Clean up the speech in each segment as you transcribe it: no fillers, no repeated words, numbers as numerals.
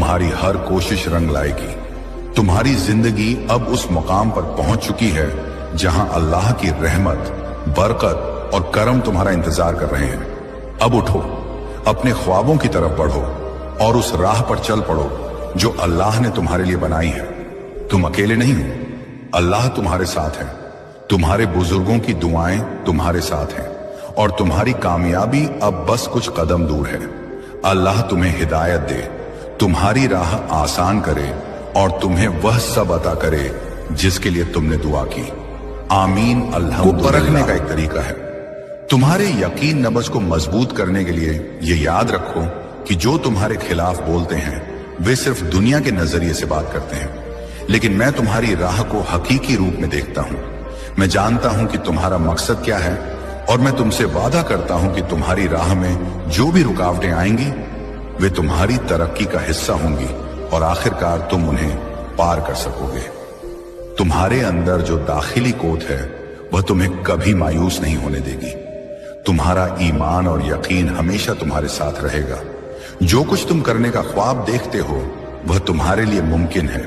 तुम्हारी हर कोशिश रंग लाएगी। तुम्हारी जिंदगी अब उस मुकाम पर पहुंच चुकी है जहां अल्लाह की रहमत, बरकत और करम तुम्हारा इंतजार कर रहे हैं। अब उठो, अपने ख्वाबों की तरफ बढ़ो और उस राह पर चल पड़ो जो अल्लाह ने तुम्हारे लिए बनाई है। तुम अकेले नहीं हो, अल्लाह तुम्हारे साथ है। तुम्हारे बुजुर्गों की दुआएं तुम्हारे साथ हैं और तुम्हारी कामयाबी अब बस कुछ कदम दूर है। अल्लाह तुम्हें हिदायत दे, तुम्हारी राह आसान करे और तुम्हें वह सब अता करे जिसके लिए तुमने दुआ की। आमीन। अल्लाह को परखने का एक तरीका है। तुम्हारे यकीन नब्ज को मजबूत करने के लिए ये याद रखो कि जो तुम्हारे खिलाफ बोलते हैं वे सिर्फ दुनिया के नजरिए से बात करते हैं, लेकिन मैं तुम्हारी राह को हकीकी रूप में देखता हूं। मैं जानता हूं कि तुम्हारा मकसद क्या है और मैं तुमसे वादा करता हूं कि तुम्हारी राह में जो भी रुकावटें आएंगी वे तुम्हारी तरक्की का हिस्सा होंगी और आखिरकार तुम उन्हें पार कर सकोगे। तुम्हारे अंदर जो दाखिली कोत है वह तुम्हें कभी मायूस नहीं होने देगी। तुम्हारा ईमान और यकीन हमेशा तुम्हारे साथ रहेगा। जो कुछ तुम करने का ख्वाब देखते हो वह तुम्हारे लिए मुमकिन है।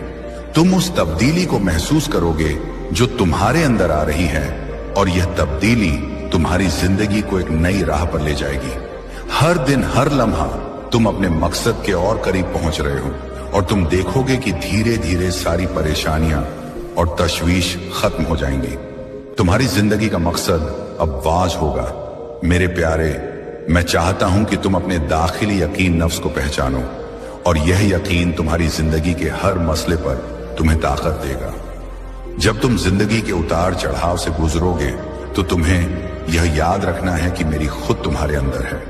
तुम उस तब्दीली को महसूस करोगे जो तुम्हारे अंदर आ रही है और यह तब्दीली तुम्हारी जिंदगी को एक नई राह पर ले जाएगी। हर दिन, हर लम्हा तुम अपने मकसद के और करीब पहुंच रहे हो और तुम देखोगे कि धीरे धीरे सारी परेशानियां और तशवीश खत्म हो जाएंगी। तुम्हारी जिंदगी का मकसद अब वाज होगा। मेरे प्यारे, मैं चाहता हूं कि तुम अपने दाखिली यकीन नफ्स को पहचानो और यह यकीन तुम्हारी जिंदगी के हर मसले पर तुम्हें ताकत देगा। जब तुम जिंदगी के उतार चढ़ाव से गुजरोगे तो तुम्हें यह याद रखना है कि मेरी खुद तुम्हारे अंदर है।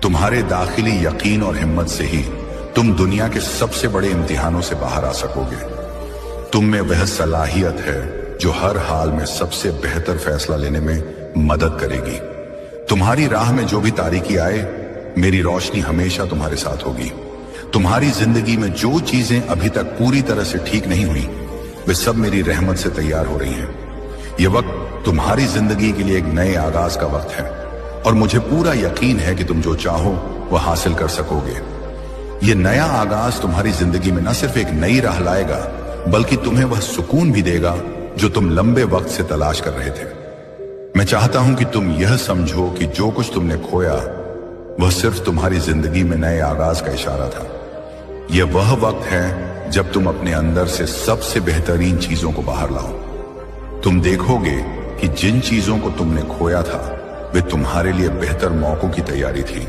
तुम्हारे दाखिली यकीन और हिम्मत से ही तुम दुनिया के सबसे बड़े इम्तिहानों से बाहर आ सकोगे। तुम में वह सलाहियत है जो हर हाल में सबसे बेहतर फैसला लेने में मदद करेगी। तुम्हारी राह में जो भी तारीकी आए, मेरी रोशनी हमेशा तुम्हारे साथ होगी। तुम्हारी जिंदगी में जो चीजें अभी तक पूरी तरह से ठीक नहीं हुई वे सब मेरी रहमत से तैयार हो रही हैं। ये वक्त तुम्हारी जिंदगी के लिए एक नए आगाज का वक्त है और मुझे पूरा यकीन है कि तुम जो चाहो वह हासिल कर सकोगे। ये नया आगाज तुम्हारी जिंदगी में न सिर्फ एक नई राह लाएगा बल्कि तुम्हें वह सुकून भी देगा जो तुम लंबे वक्त से तलाश कर रहे थे। मैं चाहता हूं कि तुम यह समझो कि जो कुछ तुमने खोया वह सिर्फ तुम्हारी जिंदगी में नए आगाज का इशारा था। यह वह वक्त है जब तुम अपने अंदर से सबसे बेहतरीन चीजों को बाहर लाओ। तुम देखोगे कि जिन चीजों को तुमने खोया था वे तुम्हारे लिए बेहतर मौकों की तैयारी थी।